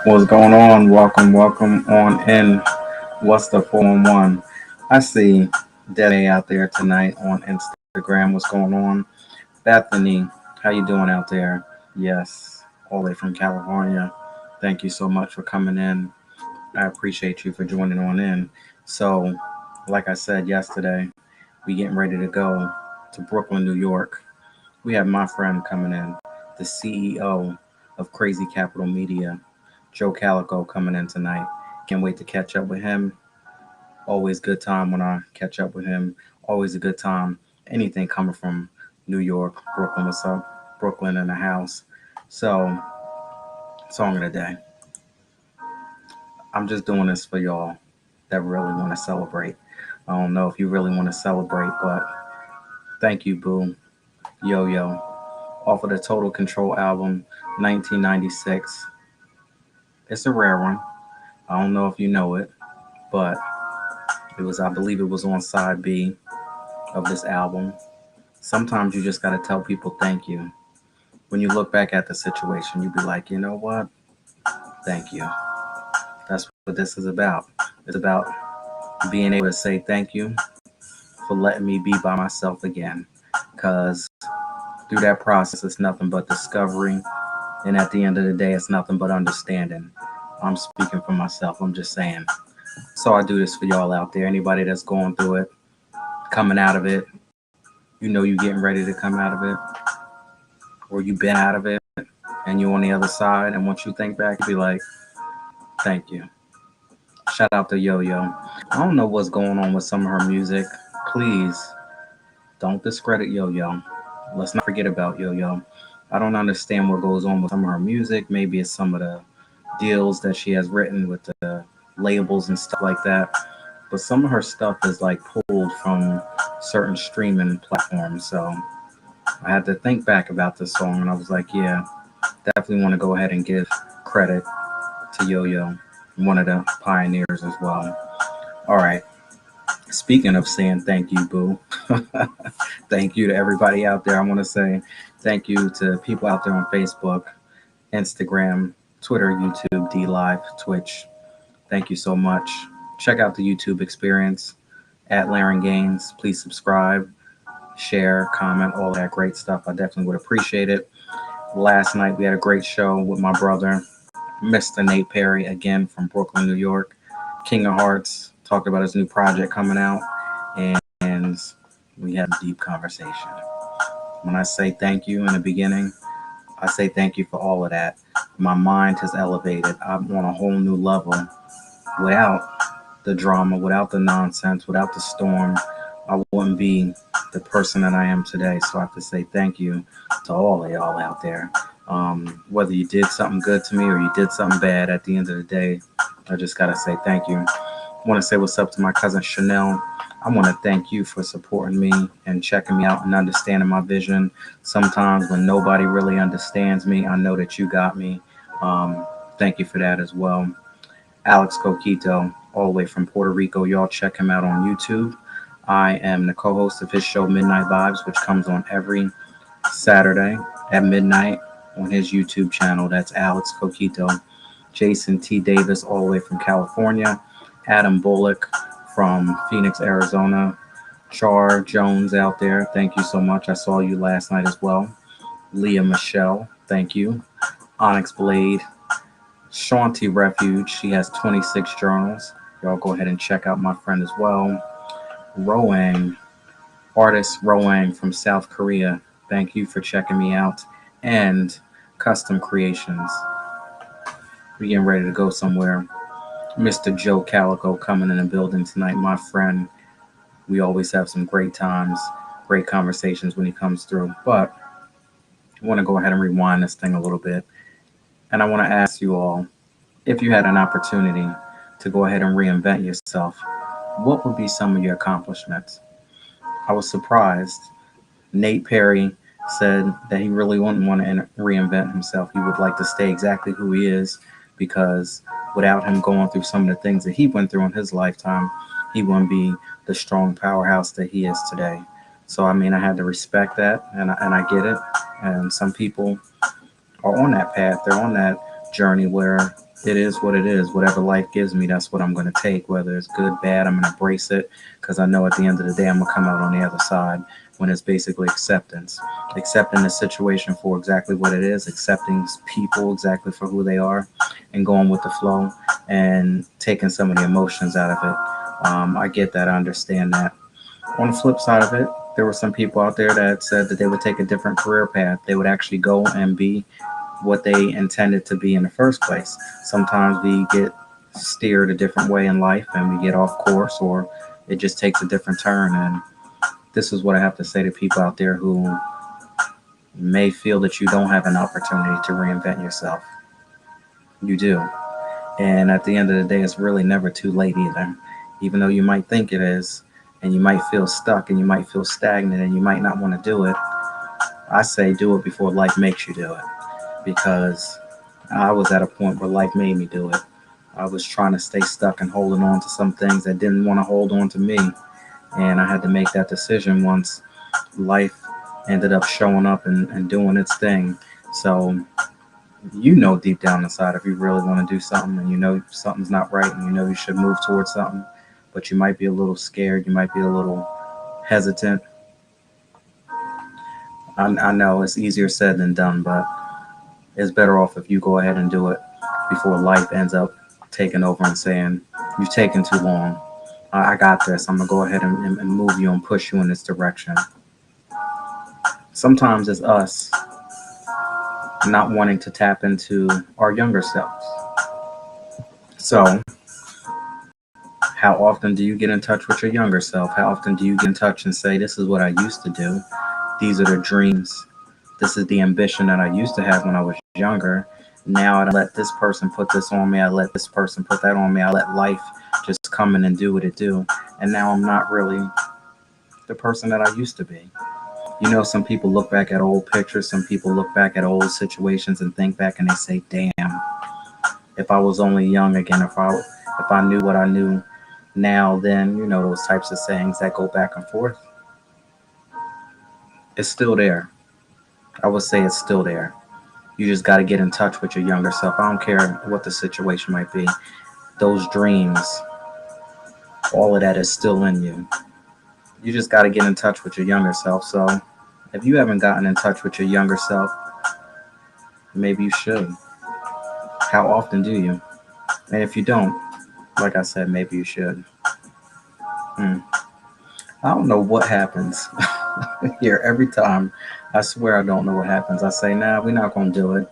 What's going on? Welcome on in. What's the 411? I see Dede out there tonight on Instagram. What's going on? Bethany, how you doing out there? Yes, all the way from California. Thank you so much for coming in. I appreciate you for joining on in. So, like I said yesterday, we getting ready to go to Brooklyn, New York. We have my friend coming in, the CEO of Crazy Capital Media, Joe Calico, coming in tonight. Can't wait to catch up with him. Always good time when I catch up with him. Always a good time. Anything coming from New York, Brooklyn, what's up? Brooklyn in the house. So, song of the day. I'm just doing this for y'all that really want to celebrate. I don't know if you really want to celebrate, but thank you, Boo. Yo Yo. Off of the Total Control album, 1996. It's a rare one. I don't know if you know it, but I believe it was on side B of this album. Sometimes you just got to tell people thank you. When you look back at the situation, you be like, you know what? Thank you. That's what this is about. It's about being able to say thank you for letting me be by myself again. Because through that process, it's nothing but discovery. And at the end of the day, it's nothing but understanding. I'm speaking for myself. I'm just saying. So I do this for y'all out there. Anybody that's going through it, coming out of it, you know you getting ready to come out of it, or you been out of it, and you on the other side. And once you think back, you be like, thank you. Shout out to Yo Yo. I don't know what's going on with some of her music. Please don't discredit Yo Yo. Let's not forget about Yo Yo. I don't understand what goes on with some of her music. Maybe it's some of the deals that she has written with the labels and stuff like that. But some of her stuff is like pulled from certain streaming platforms. So I had to think back about this song and I was like, yeah, definitely want to go ahead and give credit to Yo Yo, one of the pioneers as well. All right. Speaking of saying thank you, Boo, thank you to everybody out there. I want to say thank you to people out there on Facebook, Instagram, Twitter, YouTube, D Live, Twitch. Thank you so much. Check out the YouTube experience at Laren Gaines. Please subscribe, share, comment, all that great stuff. I definitely would appreciate it. Last night we had a great show with my brother, Mr. Nate Perry, again from Brooklyn, New York. King of Hearts, talked about his new project coming out, and we had a deep conversation. When I say thank you in the beginning, I say thank you for all of that. My mind has elevated. I'm on a whole new level without the drama, without the nonsense, without the storm. I wouldn't be the person that I am today. So I have to say thank you to all of y'all out there. Whether you did something good to me or you did something bad, at the end of the day, I just got to say thank you. I want to say what's up to my cousin Chanel. I want to thank you for supporting me and checking me out and understanding my vision. Sometimes when nobody really understands me, I know that you got me. Thank you for that as well. Alex Coquito, all the way from Puerto Rico. Y'all check him out on YouTube. I am the co-host of his show Midnight Vibes, which comes on every Saturday at midnight on his YouTube channel. That's Alex Coquito. Jason T. Davis, all the way from California. Adam Bullock from Phoenix, Arizona. Char Jones out there, thank you so much. I saw you last night as well. Leah Michelle, thank you. Onyx Blade, Shanti Refuge, she has 26 journals. Y'all go ahead and check out my friend as well. Roang, artist Roang from South Korea. Thank you for checking me out. And Custom Creations. We getting ready to go somewhere. Mr. Joe Calico coming in the building tonight, my friend. We always have some great times, great conversations when he comes through. But I want to go ahead and rewind this thing a little bit. And I want to ask you all, if you had an opportunity to go ahead and reinvent yourself, what would be some of your accomplishments? I was surprised. Nate Perry said that he really wouldn't want to reinvent himself. He would like to stay exactly who he is because without him going through some of the things that he went through in his lifetime, he wouldn't be the strong powerhouse that he is today. So, I mean, I had to respect that, and I get it. And some people are on that path. They're on that journey where it is what it is. Whatever life gives me, that's what I'm going to take. Whether it's good, bad, I'm going to embrace it because I know at the end of the day, I'm going to come out on the other side when it's basically acceptance. Accepting the situation for exactly what it is, accepting people exactly for who they are, and going with the flow and taking some of the emotions out of it. I get that. I understand that. On the flip side of it, there were some people out there that said that they would take a different career path. They would actually go and be what they intended to be in the first place. Sometimes we get steered a different way in life and we get off course, or it just takes a different turn. And this is what I have to say to people out there who may feel that you don't have an opportunity to reinvent yourself. You do. And at the end of the day, it's really never too late either. Even though you might think it is, and you might feel stuck and you might feel stagnant and you might not want to do it, I say do it before life makes you do it. Because I was at a point where life made me do it. I was trying to stay stuck and holding on to some things that didn't want to hold on to me. And I had to make that decision once life ended up showing up and doing its thing. So, you know, deep down inside, if you really want to do something and you know something's not right and you know you should move towards something, but you might be a little scared, you might be a little hesitant. I know it's easier said than done, but it's better off if you go ahead and do it before life ends up taking over and saying, you've taken too long. I got this. I'm going to go ahead and move you and push you in this direction. Sometimes it's us not wanting to tap into our younger selves. So, how often do you get in touch with your younger self? How often do you get in touch and say, this is what I used to do? These are the dreams. This is the ambition that I used to have when I was younger. Now I don't let this person put this on me. I let this person put that on me. I let life just come in and do what it do. And now I'm not really the person that I used to be. You know, some people look back at old pictures. Some people look back at old situations and think back and they say, damn, if I was only young again, if I knew what I knew now, then, you know, those types of sayings that go back and forth. It's still there. I would say it's still there. You just got to get in touch with your younger self. I don't care what the situation might be. Those dreams, all of that is still in you. You just got to get in touch with your younger self. So if you haven't gotten in touch with your younger self, maybe you should. How often do you? And if you don't, like I said, maybe you should. Hmm. I don't know what happens here every time. I swear I don't know what happens. I say, nah, we're not going to do it.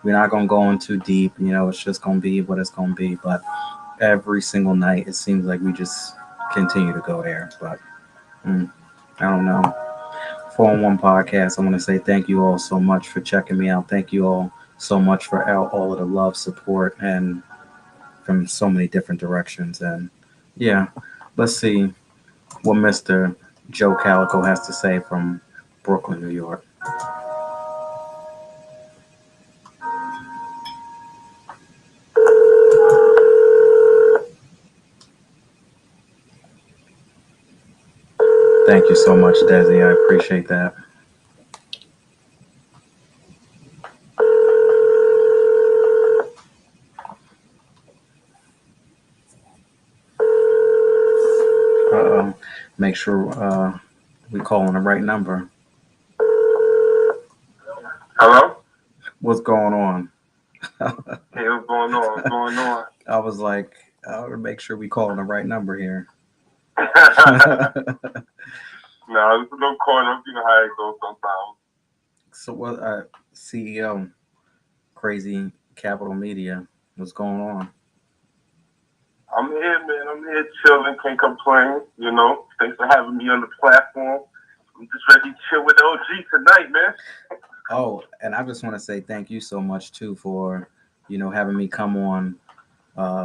We're not going to go in too deep. You know, it's just going to be what it's going to be. But every single night, it seems like we just continue to go there. But I don't know. 4-on-1 podcast, I want to say thank you all so much for checking me out. Thank you all so much for all of the love, support, and from so many different directions. And yeah, let's see what Mr. Joe Calico has to say from Brooklyn, New York. Thank you so much, Desi. I appreciate that. Uh-oh. Make sure we call on the right number. Hello? What's going on? Hey, what's going going on? What's going on? I was like, I want to make sure we calling the right number here. No, there's no corner. You know how it goes sometimes. So what? CEO, Crazy Capital Media. What's going on? I'm here, man. I'm here chilling. Can't complain. You know, thanks for having me on the platform. I'm just ready to chill with OG tonight, man. Oh, and I just want to say thank you so much too for, having me come on,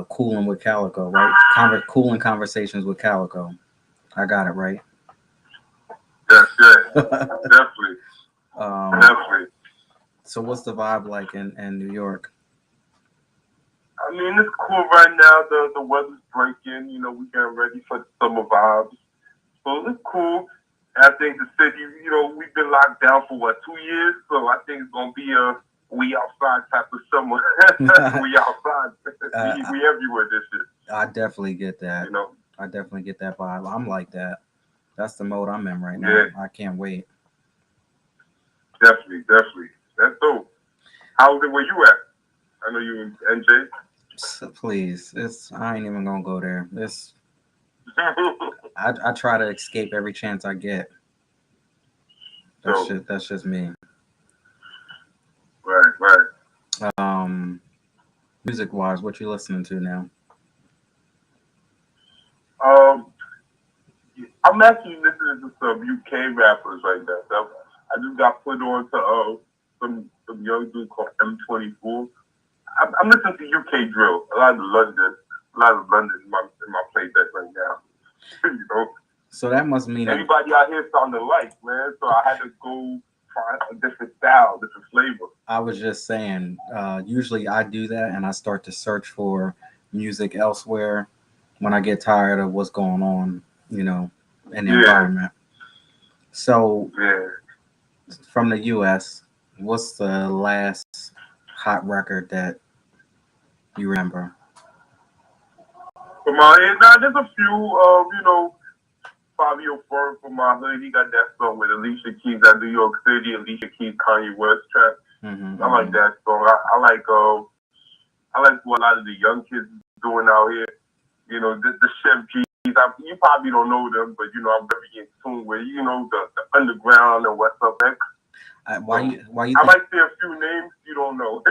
cooling with Calico, right? Cooling conversations with Calico. I got it right. Yes, yes, definitely, definitely. So what's the vibe like in New York? I mean, it's cool right now. The weather's breaking. You know, we getting ready for the summer vibes. So it's cool. I think the city, you know, we've been locked down for what, 2 years? So I think it's gonna be a we outside type of summer. We outside. We everywhere this year. I definitely get that. You know. I definitely get that vibe. I'm like that. That's the mode I'm in right now. Yeah. I can't wait. Definitely, definitely. That's dope. How's it where you at? I know you in NJ. Please, I ain't even gonna go there. I try to escape every chance I get. That's just me. Right, right. Music wise, what you listening to now? Um, I'm actually listening to some UK rappers right now. So I just got put on to some young dude called M24. I'm listening to UK drill. A lot of London in my playback right now. You know. So that must mean everybody out here sound alike, man. So I had to go find a different style, different flavor. I was just saying, usually I do that and I start to search for music elsewhere when I get tired of what's going on, in the environment. So from the US, what's the last hot record that you remember? From my head, now there's a few, you know, Fabio Fur from my hood. He got that song with Alicia Keys at New York City. Alicia Keys, Kanye West track. I like that song. I like what a lot of the young kids doing out here. You know, the Chef G's. You probably don't know them, but you know I'm very in tune with the underground and what's up next. Why you I might say a few names you don't know.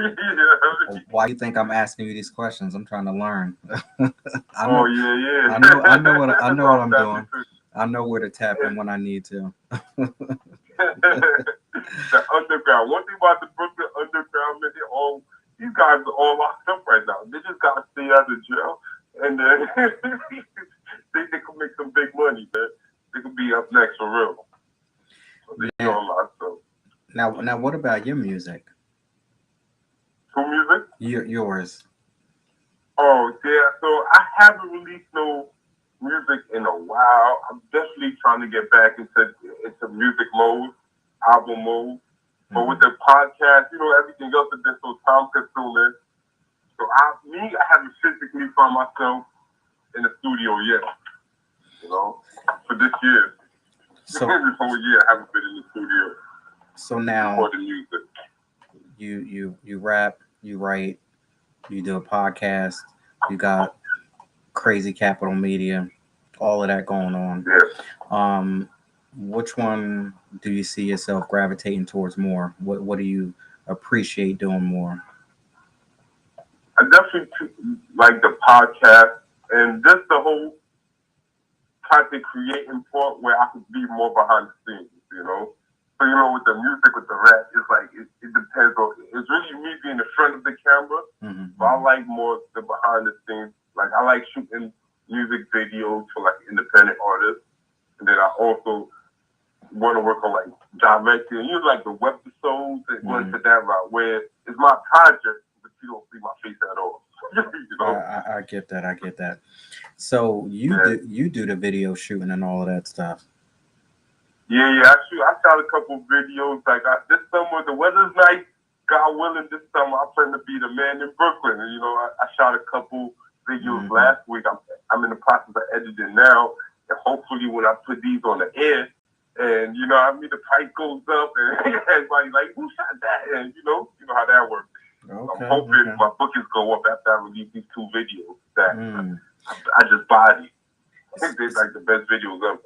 Why you think I'm asking you these questions? I'm trying to learn. I know what I'm doing. I know where to tap in when I need to. The underground. One thing about the Brooklyn underground, man, these guys are all locked up right now. They just gotta stay out of jail, and then they can make some big money, man. They could be up next for real. So they all locked up. Now, what about your music? Who music? Yours. Oh yeah, so I haven't released no music in a while. I'm definitely trying to get back into music mode, album mode. But with the podcast, everything else has been so time consuming. So I haven't physically found myself in the studio yet. For this year. So this whole year I haven't been in the studio. So now for the music. You rap, you write, you do a podcast, you got Crazy Capital Media, all of that going on. Yeah. Which one do you see yourself gravitating towards more? What do you appreciate doing more? I definitely like the podcast and just the whole content creating part where I could be more behind the scenes, So, with the music, with the rap, it's like, it depends on, it's really me being in front of the camera, but I like more the behind the scenes. Like, I like shooting music videos for, like, independent artists. And then I also want to work on, like, directing, like, the webisodes and going to that route, where it's my project, but you don't see my face at all. I get that. So you do the video shooting and all of that stuff. Yeah. I shot a couple videos. Like this summer, the weather's nice. God willing, this summer I plan to be the man in Brooklyn. And I shot a couple videos last week. I'm in the process of editing now, and hopefully when I put these on the air, and the price goes up, and everybody like, who shot that? And you know how that works. I'm Okay, hoping okay. my bookings go up after I release these two videos that Mm. I just bodied. They're S- s- like the best videos ever.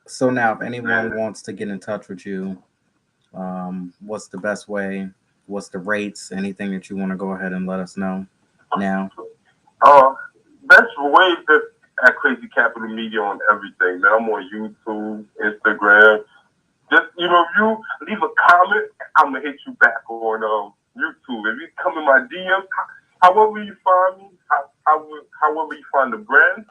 So now, if anyone Yeah. wants to get in touch with you, what's the best way? What's the rates? Anything that you want to go ahead and let us know now? Uh, that's way just at Crazy Capital Media on everything, man. I'm on YouTube, Instagram. Just if you leave a comment, I'm gonna hit you back on YouTube. If you come in my DMs, however you find me, however you find the brand,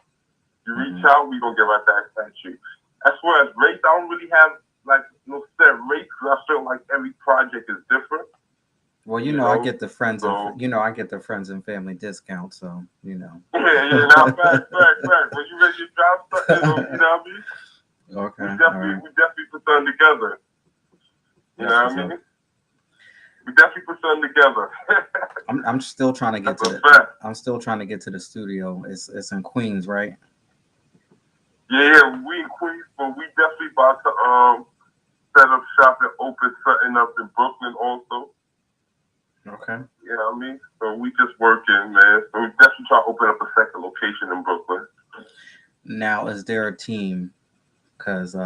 you reach Hmm. out, we gonna get right back at you. As far as rates, I don't really have like no set rates because I feel like every project is different, Well, you I know. get the friends and So I get the friends and family discount, so yeah, now fact. When you ready to drop something, you know what I mean? Okay, We all definitely right. we definitely put something together. You That's know what's what I up. mean? We definitely put something together. I'm still trying to get That's to a the fact. I'm still trying to get to the studio. It's in Queens, right? Yeah, we in Queens, but we definitely about to set up shop and open something up in Brooklyn also. Okay. You know what I mean? So we just working, man. So we definitely try to open up a second location in Brooklyn. Now, is there a team? Because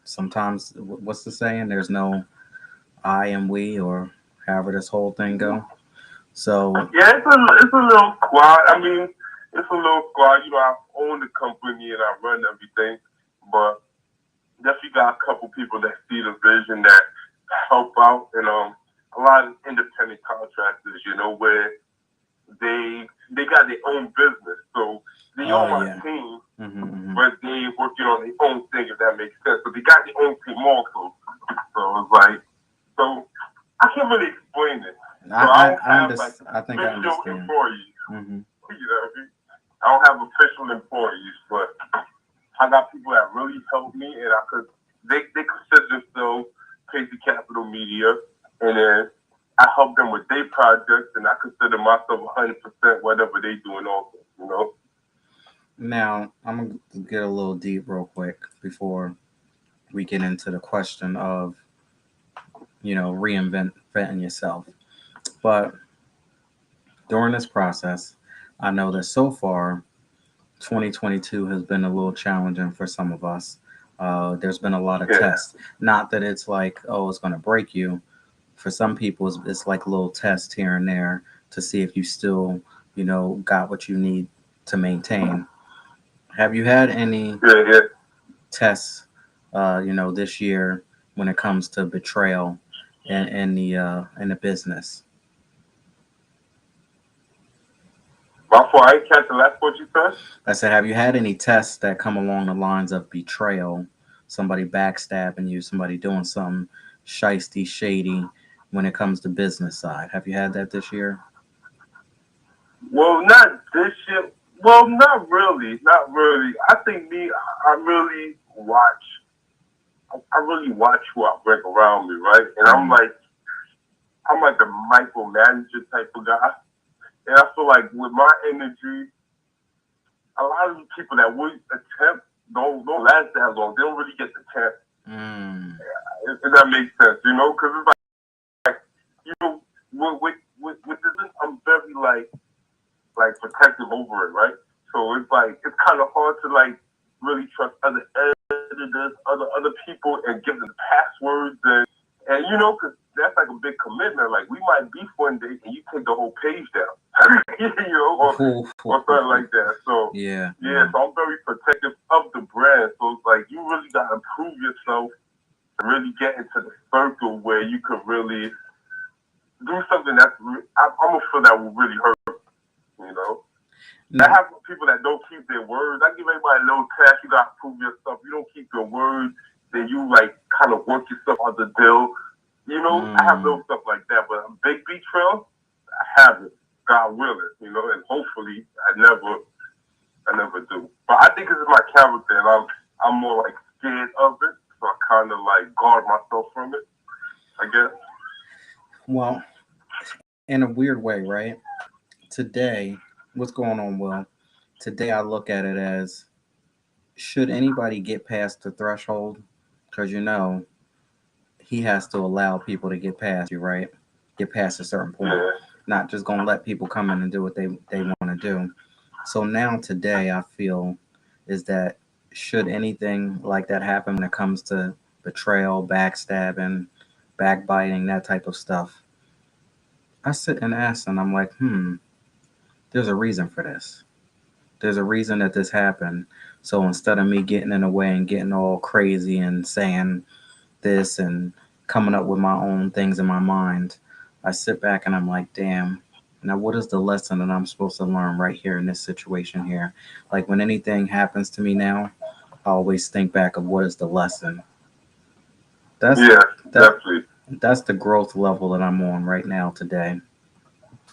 sometimes, what's the saying? There's no I and we, or however this whole thing go. So, Yeah, it's a little squad. I mean, it's a little squad. I own the company and I run everything, but definitely got a couple people that see the vision that help out, and a lot of independent contractors. Where they got their own business, so they oh on my yeah. team, Hmm. but they working on their own thing. If that makes sense, so they got their own team also. So it's like, so I can't really explain it. So I don't have like I think I official understand. employees. Hmm. You know what I mean? I don't have official employees, but I got people that really help me, and they consider themselves Crazy Capital Media, and then I help them with their projects, and I consider myself 100% whatever they doing also. Now, I'm gonna get a little deep real quick before we get into the question of reinventing yourself. But during this process, I know that so far 2022 has been a little challenging for some of us. There's been a lot of Yeah, tests. Not that it's like, oh, it's going to break you. For some people, it's like a little test here and there to see if you still, got what you need to maintain. Have you had any yeah. tests, this year when it comes to betrayal in the business? Before I ain't catch the last what you said. I said, have you had any tests that come along the lines of betrayal, somebody backstabbing you, somebody doing something shisty, shady when it comes to business side? Have you had that this year? Well, not this year. Well, not really, not really. I think me, I really watch. I really watch who I bring around me, right? And Mm. I'm like a micromanager type of guy. And I feel like with my energy, a lot of the people that would attempt don't last that long. They don't really get the chance. Mm. If that makes sense, because it's like with this, I'm very like protective over it, right? So it's like it's kind of hard to like really trust other editors, other people, and give them passwords and because that's like a big commitment. Like we might beef one day and you take the whole page down, Ooh, or something like that. So yeah, yeah, yeah. so I'm very protective of the brand. So it's like you really gotta prove yourself to really get into the circle where you could really do something I'm gonna feel that will really hurt. You know. I Now, have people that don't keep their words. I give everybody a little test. You gotta prove yourself. You don't keep your word, then you like kind of work yourself out the deal. I have mm, little stuff like that. But a big beat trail, I have it. God willing, and hopefully I never do. But I think this is my character, and I'm more like scared of it, so I kind of like guard myself from it. I guess. well, in a weird way, right? Today, what's going on, Will? Today, I look at it as should anybody get past the threshold? Because he has to allow people to get past you, right? Get past a certain point. Yeah. not just gonna let people come in and do what they want to do. So now today, I feel is that should anything like that happen when it comes to betrayal, backstabbing, backbiting, that type of stuff, I sit and ask, and I'm like, there's a reason for this. There's a reason that this happened. So instead of me getting in the way and getting all crazy and saying this and coming up with my own things in my mind, I sit back and I'm like, damn, now what is the lesson that I'm supposed to learn right here in this situation here? Like when anything happens to me now, I always think back of what is the lesson. That's Yeah, that definitely. that's the growth level that I'm on right now today.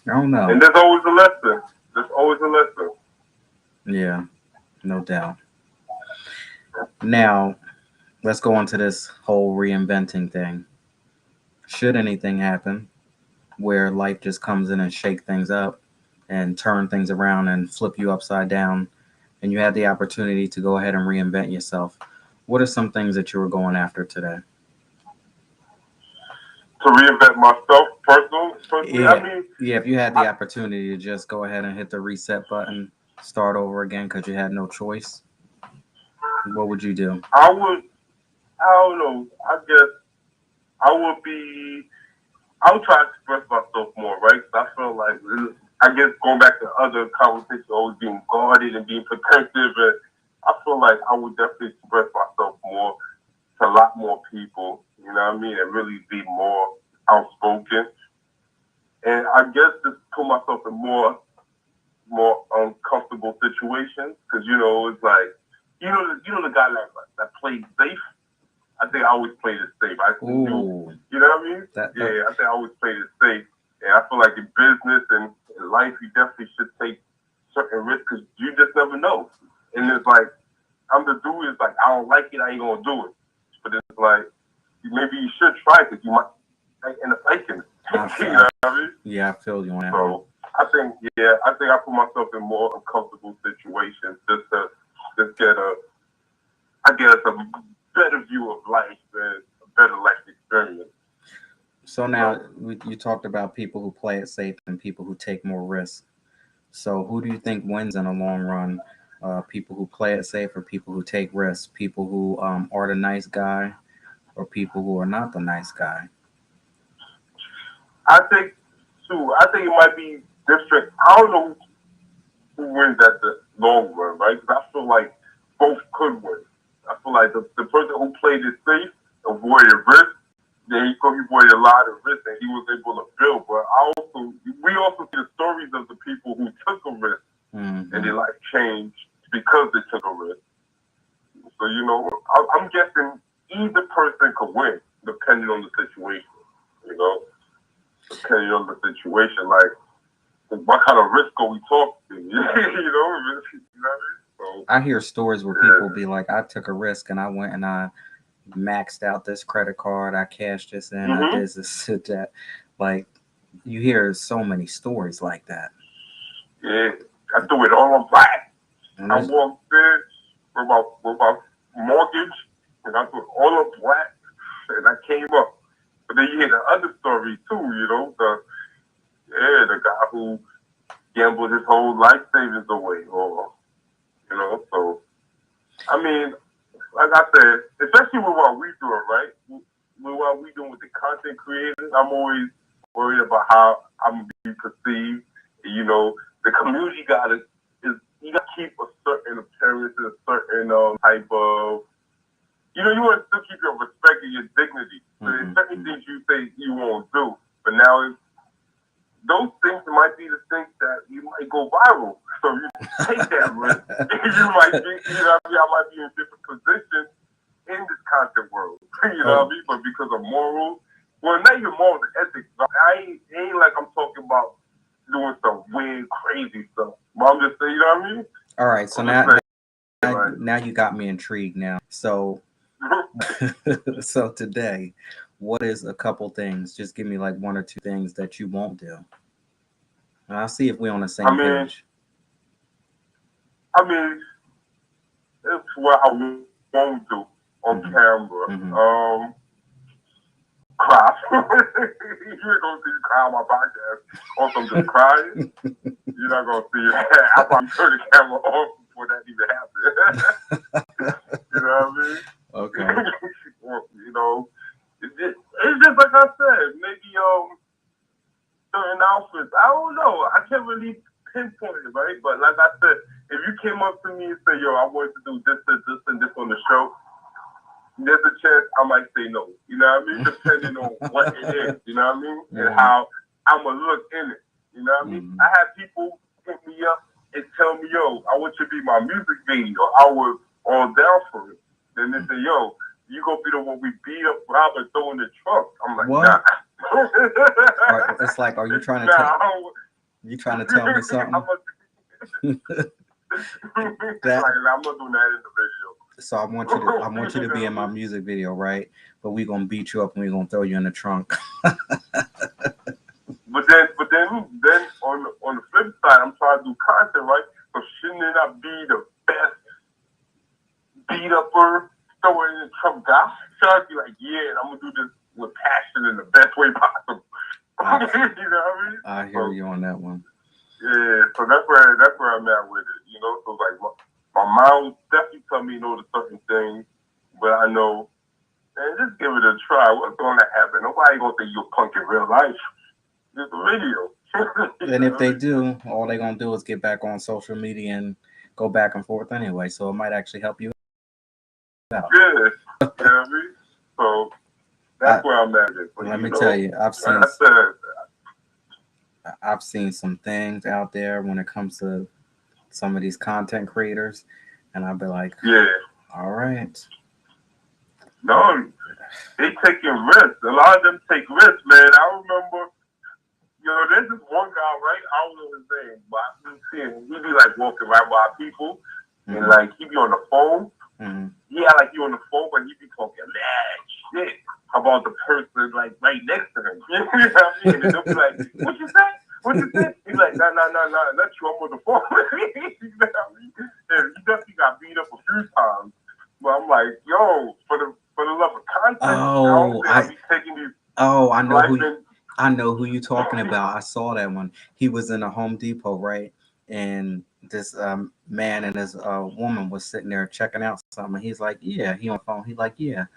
I don't know. And there's always a lesson. There's always a lesson. Yeah, no doubt. Now, let's go into this whole reinventing thing. Should anything happen where life just comes in and shake things up and turn things around and flip you upside down, and you had the opportunity to go ahead and reinvent yourself, what are some things that you were going after today? To reinvent myself personally, Yeah, I mean, yeah. If you had I, the opportunity to just go ahead and hit the reset button, start over again because you had no choice, what would you do? I would, I don't know, I guess I would be, I would try to express myself more, right? 'Cause I feel like, I guess going back to other conversations, always being guarded and being protective, and I feel like I would definitely express myself more to a lot more people, you know what I mean, and really be more outspoken. And I guess just put myself in more uncomfortable situations because it's like the guy that plays safe. I think I always played it safe. I do, Ooh, you know what I mean? that Yeah, I think I always played it safe, and I feel like in business and in life, you definitely should take certain risks because you just never know. And it's like I'm the dude is like I don't like it, I ain't gonna do it. But it's like maybe you should try because you might end up liking it. I, f- You I know f- what I mean? yeah, I feel you on that one. So I think I put myself in more uncomfortable situations just get I guess a better view of life and a better life experience. So You now know, you talked about people who play it safe and people who take more risks. So who do you think wins in the long run? People who play it safe or people who take risks? People who are the nice guy or people who are not the nice guy? I think too. I think it might be different. I don't know who wins at the long run, right? Because I feel like both could win. I feel like the person who played it safe avoided risk. Yeah, he avoided a lot of risk and he was able to build. But we also see the stories of the people who took a risk and Hmm. their life changed because they took a risk. So I'm guessing either person could win depending on the situation. You know, depending on the situation, like what kind of risk are we talking? You know, you know what I mean? So I hear stories where people yeah. be like, I took a risk and I went and I maxed out this credit card, I cashed this in, I Mhm. did this, did that. Like, you hear so many stories like that. Yeah. I threw it all on black. And I that's, walked in with my mortgage and I threw it all on black and I came up. But then you hear the other story too, the guy who gambled his whole life savings away or so I mean, like I said, especially with what we doing, right? With what we doing with the content creators, I'm always worried about how I'm gonna be perceived. The community is you gotta keep a certain appearance, a certain type of you want to still keep your respect and your dignity. So there's certain mm-mm. things you say you won't do, but now those things might be the things that you might go viral. So you take that risk. You might be, I might be in different positions in this content world. You know what I Oh, mean? But because of morals, well, not even morals and ethics. It ain't like I'm talking about doing some weird, crazy stuff. But I'm just saying, you know what I mean? all right. So I'm just saying, like, now you got me intrigued now. So so today, what is a couple things? Just give me like one or two things that you won't do, and I'll see if we're on the I same mean, page. I mean, it's what I won't do on Hmm. camera. Hmm. cry. You ain't gonna see me cry on my podcast or some just crying. You're not gonna see it. I probably turn the camera off before that even happened. You know what I mean? Okay. You know, it's just like I said, maybe certain outfits. I don't know. I can't really pinpoint it, right? But like I said, if you came up to me and said, "Yo, I want to do this, and this on the show," there's a chance I might say no. You know what I mean? Depending on what it is. You know what I mean? And how I'm gonna look in it. You know what I mean? I had people hit me up and tell me, "Yo, I want you to be my music video." I was all down for it. Then they say, "Yo, you gonna be the one we beat up, Rob, and throw in the trunk." I'm like, what? Nah. It's like, are you trying to tell? You trying to tell me something? Like, I'm not doing that in the video. So I want you to be in my music video, right? But we gonna beat you up and we gonna throw you in the trunk. But then on the flip side, I'm trying to do content, right? So shouldn't it not be the best beat upper, throw it in the trunk guy? So I'd be like, yeah, and I'm gonna do this with passion in the best way possible. You know what I mean? I hear you on that one. Yeah, so that's where I'm at with it. You know, so like my mom definitely tell me no to certain things, but I know, man, just give it a try. What's going to happen? Nobody gonna think you're a punk in real life. It's a video. And if they do, all they gonna do is get back on social media and go back and forth anyway. So it might actually help you out. Yeah, you know what I mean? So that's where I'm at. But, let me tell you, I've seen some things out there when it comes to some of these content creators, and I'll be like, yeah, all right. No, they taking risks. A lot of them take risks, man. I remember, there's this one guy, right? I don't know his name, but I been seeing he be like walking right by people, and like he be on the phone. Yeah, like you on the phone, but he be talking mad shit about the person like right next to him. You know what I mean? And they'll be like, "What you say? What you say?" He's like, "Nah, that's you. I'm on the phone." You know what I mean? And he definitely got beat up a few times. But I'm like, yo, for the love of content, I be taking these. Oh, I know who you talking about. I saw that one. He was in a Home Depot, right? And this man and his woman was sitting there checking out something. He's like, yeah, he on the phone. He's like, yeah,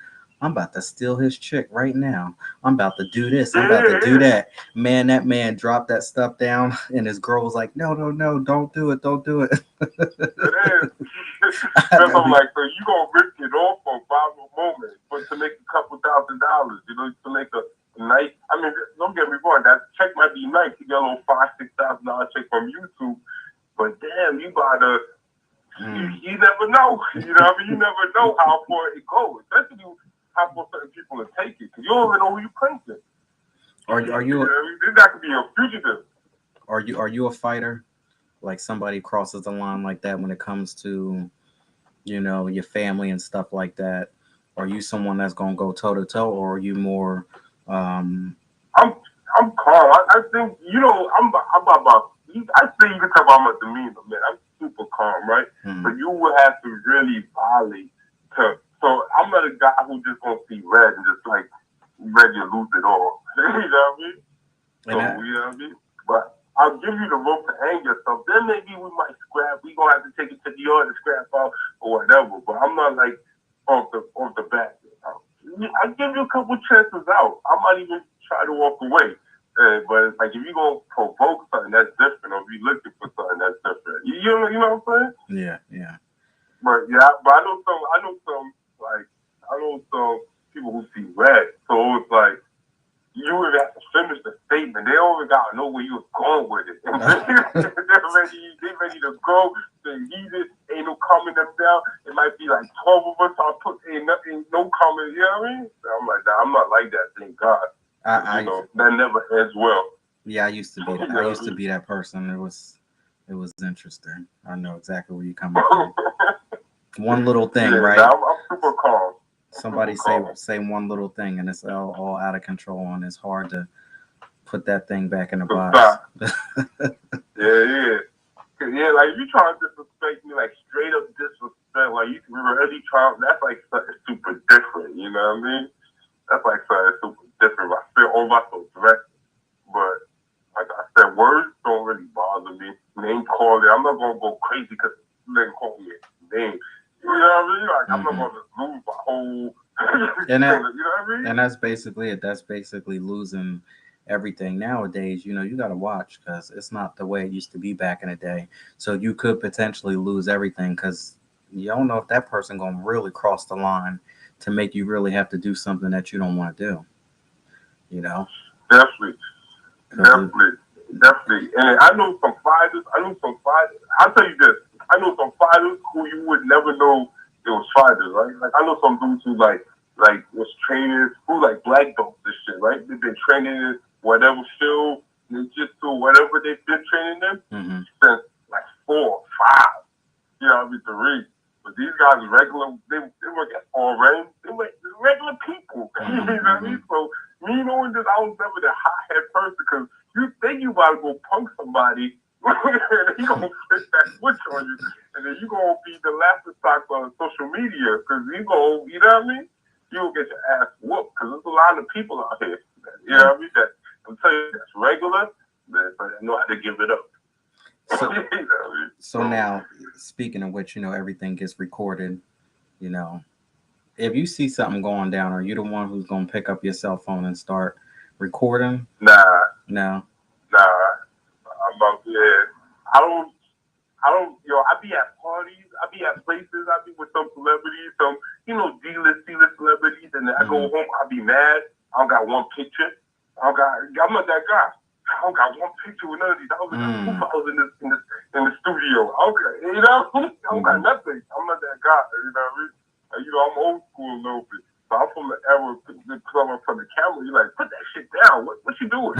I'm about to steal his chick right now. I'm about to do this. I'm about to do that. Man, that man dropped that stuff down, and his girl was like, no, don't do it. Don't do it. It is. Because I'm like, so you going to risk it all for a viral moment, but to make a couple $1,000, to make a nice, I mean, don't get me wrong, that check might be nice. You get a little $5,000-$6,000 check from YouTube, but damn, you gotta, you never know. You know what I mean? You never know how far it goes, especially how far certain people will take it, because you don't even know who you're pranking. Are you? This guy could be a fugitive. Are you a fighter? Like somebody crosses the line like that when it comes to, your family and stuff like that? Are you someone that's gonna go toe to toe, or are you more? I'm calm. I think I'm about. I think you can tell about my demeanor, man. I'm super calm, right? So you would have to really violate to. So I'm not a guy who just gonna see red and just like ready to lose it all. You know what I mean? So you know what I mean? But I'll give you the rope to hang yourself. Then maybe we might scrap. We gonna have to take it to the yard to scrap out or whatever. But I'm not like off the bat. I give you a couple chances out. I might even try to walk away. But it's like if you're gonna provoke something, that's different. Or if you're looking for something, that's different. You know what I'm saying? Yeah. But I know some people who see red. So it's like you would have to finish the statement. They don't even gotta know where you was going with it. They're ready to go. They heated. Ain't no calming them down. It might be like 12 of us. I'll put ain't no calming. You know what I mean? So I'm like, nah, I'm not like that. Thank God. That never ends well. Yeah, I used to be that. I used to be that person. It was interesting. I know exactly where you're coming from. One little thing, right? I'm super calm. Somebody say one little thing, and it's all out of control, and it's hard to put that thing back in the box. Yeah. Like if you try to disrespect me, like straight up disrespect, like you really try. That's like something super different. You know what I mean? That's like something super different crazy because you didn't call me a name. You know what I mean? Like, I'm not going to lose my whole. And that, you know what I mean? and that's basically it. That's basically losing everything nowadays. You got to watch because it's not the way it used to be back in the day. So you could potentially lose everything because you don't know if that person gonna really cross the line to make you really have to do something that you don't want to do. You know, Definitely. because it. Definitely, definitely. And I know some fighters. I know some fighters. I'll tell you this. I know some fighters who you would never know it was fighters, right? Like I know some dudes who like was training who like black belts and shit, right? They've been training in whatever field, just to whatever they've been training in Mm-hmm. since like 4, 5. You know, I mean, 3. But these guys are regular. They work at all range. They were regular people. You know what I Mm-hmm. mean? So me knowing this, I was never the hothead person because you think you about to go punk somebody, and he gonna flip that switch on you, and then you gonna be the laughing stock on social media because you know what I mean? You gonna get your ass whooped because there's a lot of people out here. You know Yeah. what I mean? That I'm telling you, that's regular, but I know how to give it up. So You know what I mean? so now, speaking of which, everything gets recorded. You know, if you see something going down, are you the one who's gonna pick up your cell phone and start recording? Nah, No. nah. I'm about yeah. I don't. I be at parties, I be at places, I be with some celebrities, some, D-list, C-list celebrities, and then I go Mm-hmm. home, I be mad. I don't got one picture. I'm not that guy. I don't got one picture with none of these. I was got proof Mm. I was in the studio. Okay, I don't got Mm-hmm. nothing. I'm not that guy. You know what I mean? I'm old school a little bit. So I'm from the era from the camera. You're like, put that shit down. What you doing?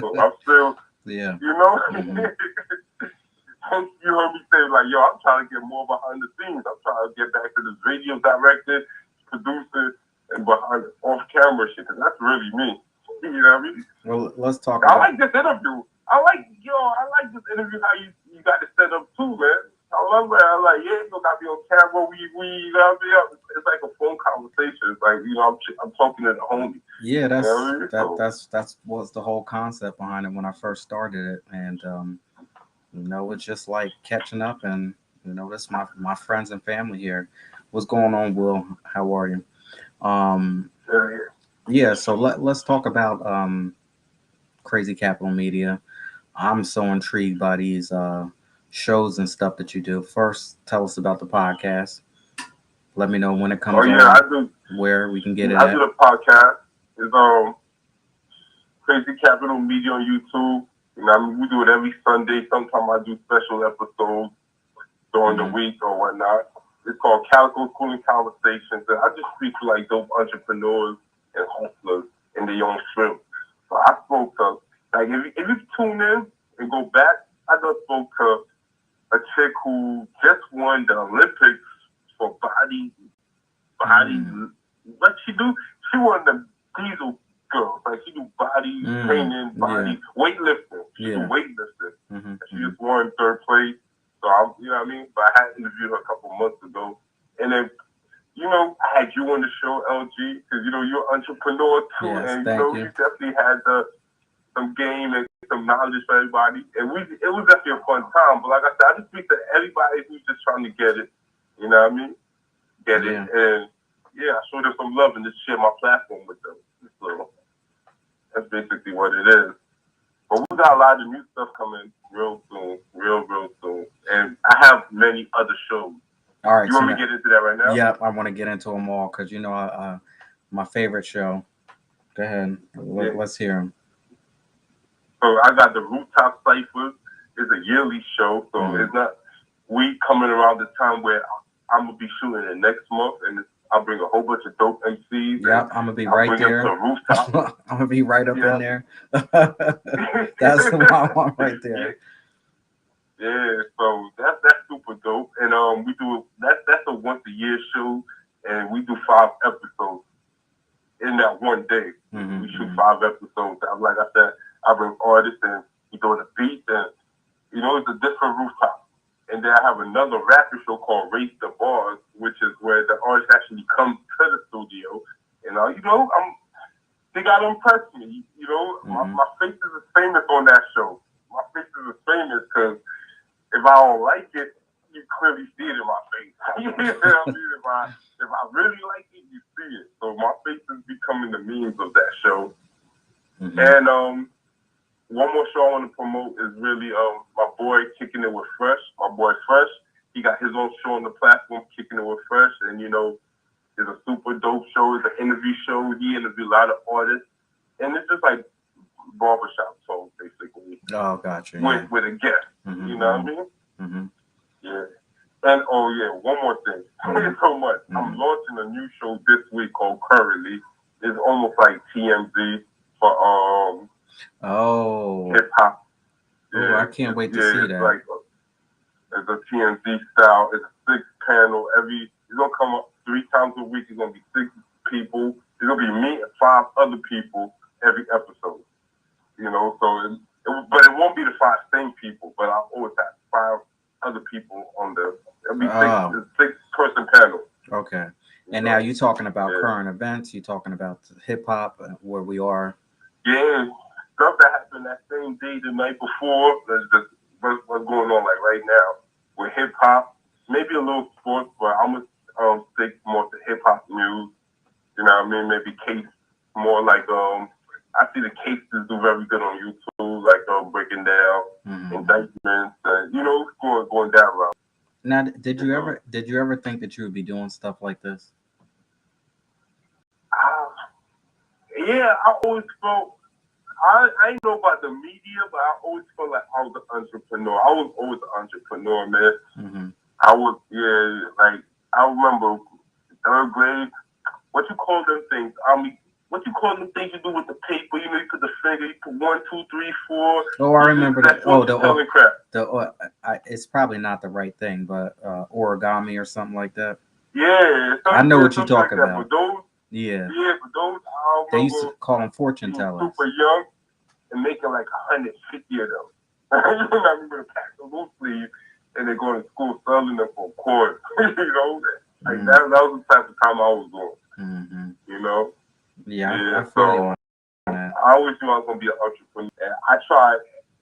So I'm still, Yeah. you know. Mm-hmm. You heard me say like, yo, I'm trying to get more behind the scenes. I'm trying to get back to this radio director, producer, and behind the off-camera shit, because that's really me. You know what I mean? Well, let's talk I about. like this interview. I like this interview how you got it set up too, man. I love that. I like, yeah, you don't got to be on camera. You know what I mean? It's like a phone conversation. It's like, I'm talking to the homie. Yeah, You know what I mean? So, that's what's the whole concept behind it when I first started it, and it's just like catching up, and this my friends and family here. What's going on, Will? How are you? Um, yeah. yeah, so let's talk about Crazy Capital Media. I'm so intrigued by these shows and stuff that you do. First, tell us about the podcast. Let me know when it Oh, comes yeah, on, I do. where we can get it I do at. the podcast. It's Crazy Capital Media on YouTube. We do it every Sunday. Sometimes I do special episodes during the Mm-hmm. week or whatnot. It's called Calico Cooling Conversations. And I just speak to like dope entrepreneurs and hustlers in their own field. So I spoke to, like, if you tune in and go back, I just spoke to a chick who just won the Olympics for body. Mm-hmm. What she do? She won the diesel girls. Like she do body training, Yeah. body weightlifting. She do Yeah. weightlifting. Mm-hmm. And she just won 3rd place. So you know what I mean? But I had interviewed her a couple months ago. And then, I had you on the show, LG, because you're an entrepreneur too, Yes, and thank you you. definitely had some game and some knowledge for everybody. And it was definitely a fun time. But like I said, I just speak to everybody who's just trying to get it. You know what I mean? Get it. Yeah. And yeah, I showed them some love and just share my platform with them. So that's basically what it is. But we got a lot of new stuff coming real soon, real soon. And I have many other shows. All right. You So want me now, to get into that right now? yeah, I want to get into them all because my favorite show. Go ahead. Yeah. Let's hear them. So I got the Rooftop Cyphers. It's a yearly show, so Mhm. it's not we coming around the time where I'm gonna be shooting it next month, and I'll bring a whole bunch of dope MCs. Yeah, I'm gonna be I'll right bring them there. to the rooftop. I'm gonna be right up in Yeah. there. That's my one right there. Yeah, so that's super dope, and we do that's a once a year show, and we do 5 episodes in that one day. Mm-hmm. We shoot 5 episodes. Like I said, I bring artists and we do the beat, and it's a different rooftop. And then I have another rapper show called Race the Bars, which is where the artist actually comes to the studio, and they gotta impress me. My faces is famous on that show. My faces is famous because if I don't like it, you see it in my face. You know what I mean? If I really like it, you see it. So my face is becoming the memes of that show. Mm-hmm. And one more show I want to promote is really my boy Kicking It With Fresh. My boy Fresh. He got his own show on the platform, Kicking It With Fresh, and it's a super dope show. It's an interview show. He interviewed a lot of artists, and it's just like barbershop talk, basically. Oh, gotcha. With a guest. Mm-hmm. You know what I mean? Mm-hmm. Yeah. And one more thing. Mm-hmm. So much. Mm-hmm. I'm launching a new show this week called Currently. It's almost like TMZ for hip hop. Yeah, I can't wait to see that. Like it's a TMZ style. It's a 6-panel. It's gonna come up 3 times a week. It's gonna be 6 people. It's gonna be me and 5 other people every episode. But it won't be the 5 same people. But I'll always have 5 other people on the. It'll be 6-person panel. Okay. And now you're talking about current events. You're talking about hip hop, where we are. Yeah, stuff that happened that same day, the night before. That's just what's going on like right now with hip hop. Maybe a little sports, but I'm gonna stick more to hip hop news. You know what I mean? Maybe case more like I see the cases do very good on YouTube, like breaking down indictments and going that route. Now, did you ever think that you would be doing stuff like this? Yeah, I always felt I ain't know about the media, but I always felt like I was an entrepreneur. I was always an entrepreneur, man. Mm-hmm. I was like I remember 3rd grade. What you call them things? What you call them things you do with the paper? You put the finger, you put 1, 2, 3, 4. Oh, I remember that. Crap. It's probably not the right thing, but origami or something like that. Yeah, I know what you're talking about. But those, yeah, but those they used to call them fortune tellers. Super young and making like 150 of them. I'm gonna pack the loose sleeve and they're going to school selling them for a quarter. Like that was the type of time I was doing. Mm-hmm. Yeah, I feel so you on that. I always knew I was gonna be an entrepreneur. And I tried,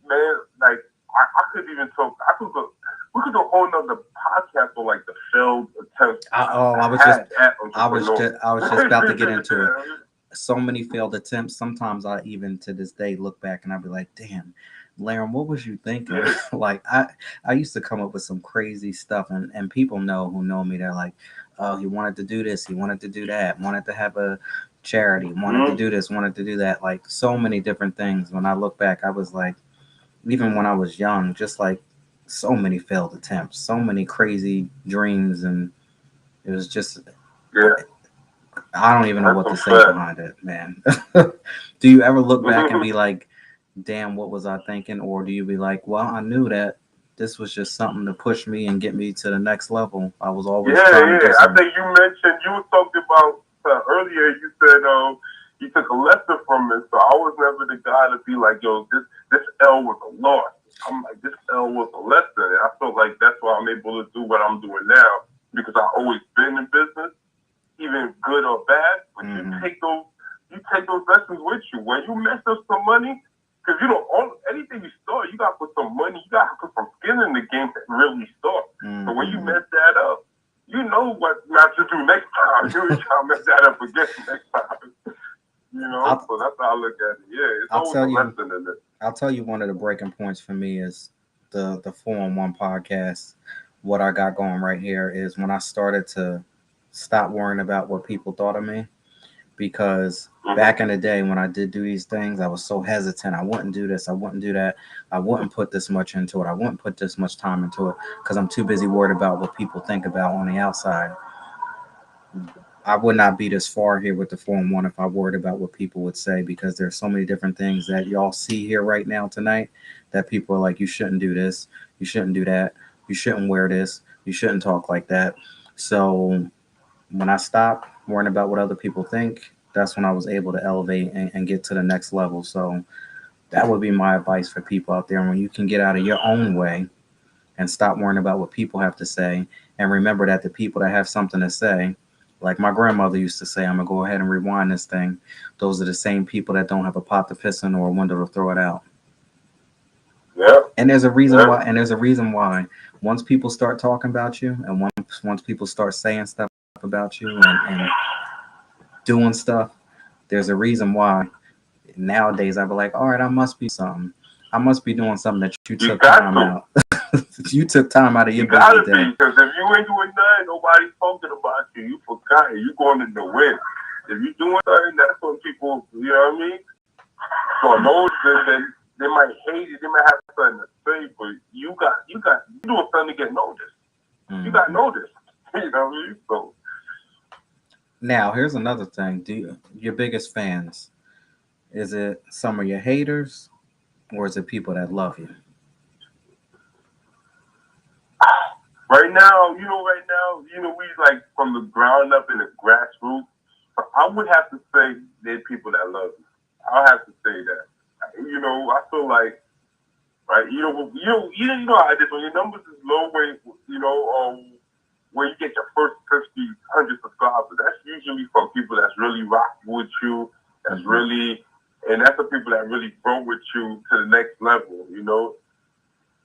man. Like I could even talk. We could do a whole nother podcast on like the failed attempts. I was just about to get into it. So many failed attempts. Sometimes I even to this day look back and I'll be like, damn, Larry, what was you thinking? Like I used to come up with some crazy stuff, and people who know me, they're like, oh, he wanted to do this, he wanted to do that, wanted to have a charity, wanted to do this, wanted to do that, like so many different things. When I look back, I was like, even when I was young, just like so many failed attempts, so many crazy dreams, and it was just I don't even know what to say behind it, man. Do you ever look back and be like, damn, what was I thinking? Or do you be like, well, I knew that this was just something to push me and get me to the next level. I was always trying to do something. I think you mentioned, you were talking about earlier, you said you took a lesson from it. So I was never the guy to be like, yo, this L was a loss. I'm like, this L was a lesson. And I felt like that's why I'm able to do what I'm doing now, because I've always been in business, even good or bad. But you take those lessons with you. When you mess up some money, because anything you start, you gotta put some money, you gotta put some skin in the game to really start. So when you mess that up, you know what not to do next time. You try to mess that up again next time. So that's how I look at it. Yeah, it's always a lesson in it. I'll tell you, one of the breaking points for me is the 4-on-1 podcast. What I got going right here is when I started to stop worrying about what people thought of me. Because back in the day when I did do these things, I was so hesitant. I wouldn't do this. I wouldn't do that. I wouldn't put this much into it. I wouldn't put this much time into it because I'm too busy worried about what people think about on the outside. I would not be this far here with the 4-on-1 if I worried about what people would say, because there's so many different things that y'all see here right now tonight that people are like, you shouldn't do this. You shouldn't do that. You shouldn't wear this. You shouldn't talk like that. So when I stopped worrying about what other people think, that's when I was able to elevate and get to the next level. So that would be my advice for people out there. When you can get out of your own way and stop worrying about what people have to say, and remember that the people that have something to say, like my grandmother used to say, I'm going to go ahead and rewind this thing. Those are the same people that don't have a pot to piss in or a window to throw it out. Yeah. And there's a reason Yeah. why. And there's a reason why. Once people start talking about you, and once people start saying stuff about you and doing stuff, there's a reason why. Nowadays, I'd be like, all right, I must be something. I must be doing something that you You took got time to. out. You took time out of your You busy gotta be, day. because if you ain't doing nothing, nobody's talking about you. You forgot it. You going in the wind. If you doing something, that's when people, you know what I mean? So those they might hate it, they might have something to say, but you doing something to get noticed. You got Mhm. noticed. You know what I mean? So Now, here's another thing. Your biggest fans? Is it some of your haters, or is it people that love you? we like from the ground up in the grassroots. So I would have to say they're people that love you. I'll have to say that. I feel like right? How it is when your numbers is low, when you get your first 50, 100 subscribers. That's usually from people that's really rocking with you. That's Mm-hmm. really, and that's the people that really grow with you to the next level.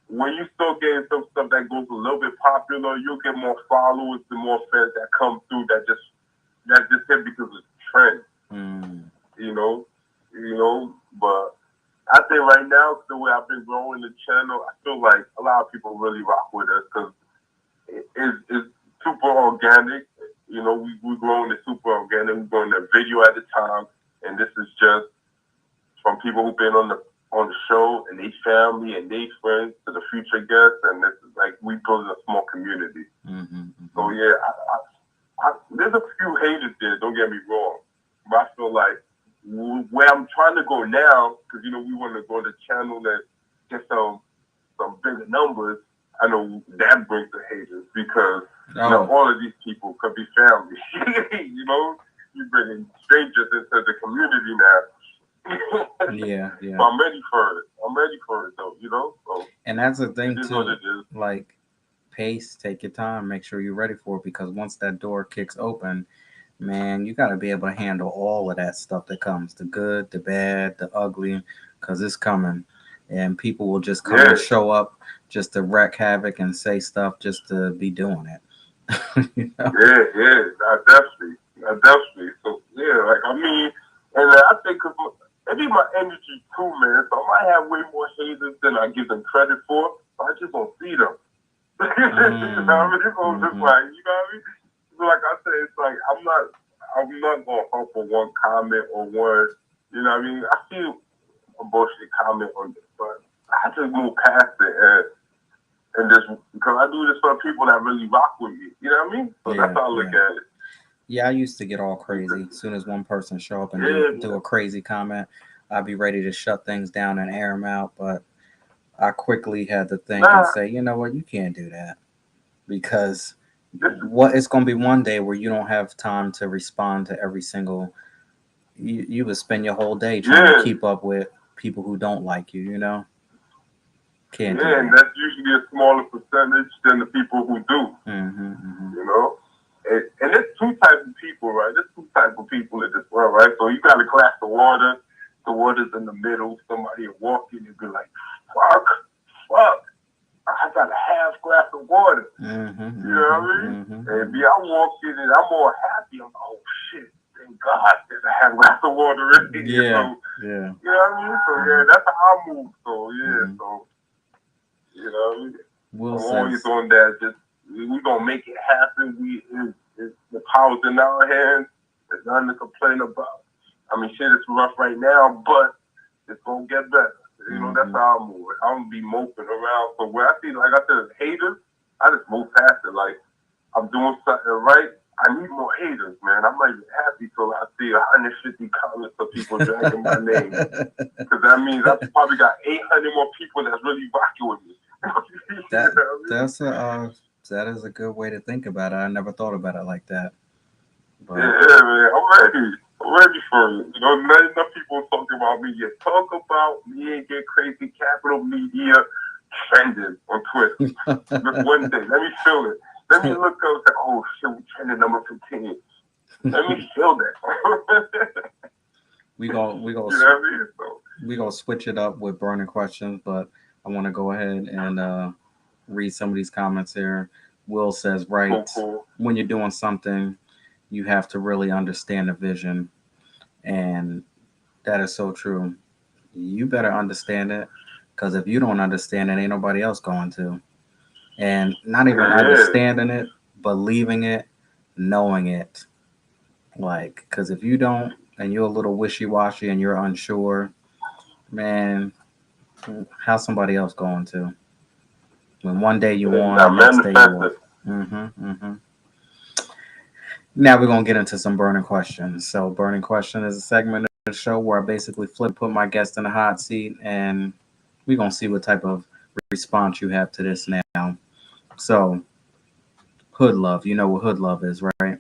When you start getting some stuff that goes a little bit popular, you'll get more followers and more fans that come through that just hit because it's trend. Mm. You know, but I think right now, the way I've been growing the channel, I feel like a lot of people really rock with us because it's super organic. We growing it super organic. We're growing a video at a time, and this is just from people who've been on the show and they family and they friends to the future guests, and this is like we build a small community. Mm-hmm. So Mm-hmm. yeah, there's a few haters there. Don't get me wrong, but I feel like where I'm trying to go now, because we want to go to the channel that get some bigger numbers. I know that brings the haters because Oh, all of these people could be family. You bringing strangers into the community now. yeah, So yeah. I'm ready for it. I'm ready for it though. So And that's the it thing is what too. it is. Like, pace, take your time, make sure you're ready for it because once that door kicks open, man, you got to be able to handle all of that stuff that comes, the good, the bad, the ugly, because it's coming. And people will just come and Yeah, show up just to wreak havoc and say stuff just to be doing it. You know? yeah. I definitely. So yeah, like I mean, and I think it be my energy too, man. So I might have way more haters than I give them credit for. But I just don't see them. You know what I Mm, mean? So it's just mm-hmm. like, you know what I mean? So like I said, it's like I'm not gonna hope for one comment or one, you know what I mean? I see a bullshit comment on this, but I just move past it and just because I do this for people that really rock with me. You know what I mean? So that's Yeah, how I look yeah. at it. Yeah, I used to get all crazy. As soon as one person show up and Yeah, do man. a crazy comment, I'd be ready to shut things down and air them out. But I quickly had to think and Nah, say, you know what, you can't do that because this is what it's going to be one day where you don't have time to respond to every single. You would spend your whole day trying to yeah, keep up with people who don't like you. Can't do yeah, and that. that's usually a smaller percentage than the people who do. Mm-hmm, mm-hmm. You know. And there's two types of people, right? There's two types of people in this world, right? So you got a glass of water. The water's in the middle. Somebody will walk in and be like, fuck, I got a half glass of water. Mm-hmm, You know what mm-hmm, I mean? mm-hmm, And mm-hmm. I walk in and I'm all happy. I'm like, oh shit, thank God there's a half glass of water in here. Yeah, So, yeah. you know what I mean? So, yeah, Mm-hmm, that's how I move. So, yeah, mm-hmm. so, you know what I mean? Will I'm always says, on that. Just we gonna make it happen. The power's in our hands. There's nothing to complain about. I mean, shit is rough right now, but it's gonna get better. That's mm-hmm. how I move. I don't be moping around. So where I see, like I said, haters, I just move past it. Like I'm doing something right. I need more haters, man. I'm not even happy till I see 150 comments of people dragging my name. Because that means I probably got 800 more people that's really rocking with me. You know that what I mean? that's a that is a good way to think about it. I never thought about it like that. But Yeah, man, I'm ready. I'm ready for it. Not enough people talking about me yet. Talk about me and get crazy capital media trending on Twitter. Just one day. Let me feel it. Let me look up and say, oh shit, we trending number 15. Let me feel that. we go we go You know what I mean? So, we gonna switch it up with burning questions, but I I want to go ahead and read some of these comments here. Will says, right, Cool. when you're doing something, you have to really understand the vision. And that is so true. You better understand it because if you don't understand it, ain't nobody else going to. And not even Yeah. understanding it, believing it, knowing it. Like, because if you don't and you're a little wishy washy and you're unsure, man, how's somebody else going to? When one day you And on, I next day you off. manifested. Now we're gonna get into some burning questions. So, burning question is a segment of the show where I basically flip, put my guest in the hot seat, and we're gonna see what type of response you have to this now. So, hood love. You know what hood love is, right?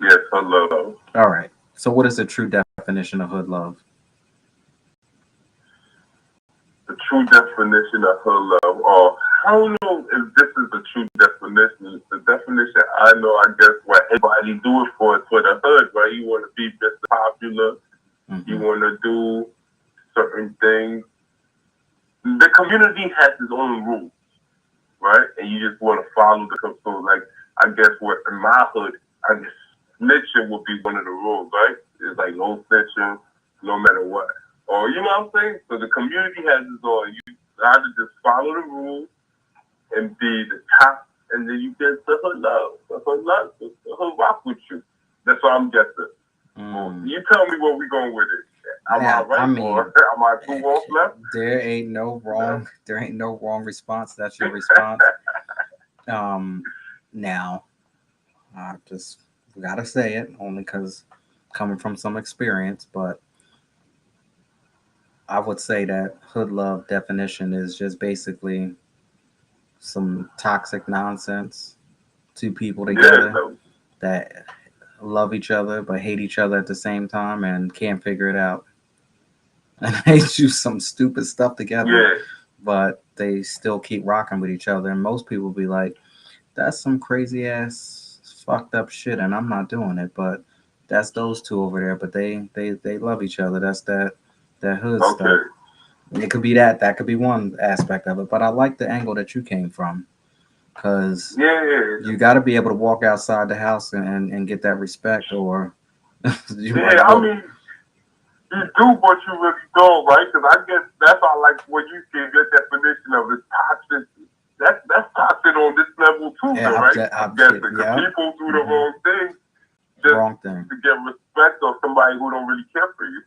Yes, hello. All right. So, what is the true definition of hood love? The true definition of her love, or I don't know if this is the true definition. The definition I know, I guess, what everybody do it for the hood, right? You want to be Mr. Popular. You Mm-hmm. want to do certain things. The community has its own rules, right? And you just want to follow the so like I guess what in my hood, I guess snitching would be one of the rules, right? It's like no snitching, no matter what. Or you know what I'm saying? So the community has its own. You either just follow the rules and be the top, and then you get the hood rock with you. That's what I'm guessing. Well, Mm. you tell me where we going with it. Am I Now, I right mean, or am I too off left? there ain't no wrong. There ain't no wrong response. That's your response. Um, now, I just gotta say it only because coming from some experience, but I would say that hood love definition is just basically some toxic nonsense. Two people Yeah, together no, that love each other but hate each other at the same time and can't figure it out. And they do some stupid stuff together, yeah, but they still keep rocking with each other. And most people be like, that's some crazy ass fucked up shit, and I'm not doing it. But that's those two over there. But they love each other. That's that hood okay, stuff. It could be that. That could be one aspect of it. But I like the angle that you came from, because yeah, you got to be able to walk outside the house and get that respect, or you yeah. might I go. mean, you do, but you really don't, right? Because I guess that's why I like what you gave your definition of it toxic. That's toxic on this level too, Yeah, though, right? I'm guessing because yeah. people do the Hmm. wrong thing just Wrong thing. to get respect of somebody who don't really care for you.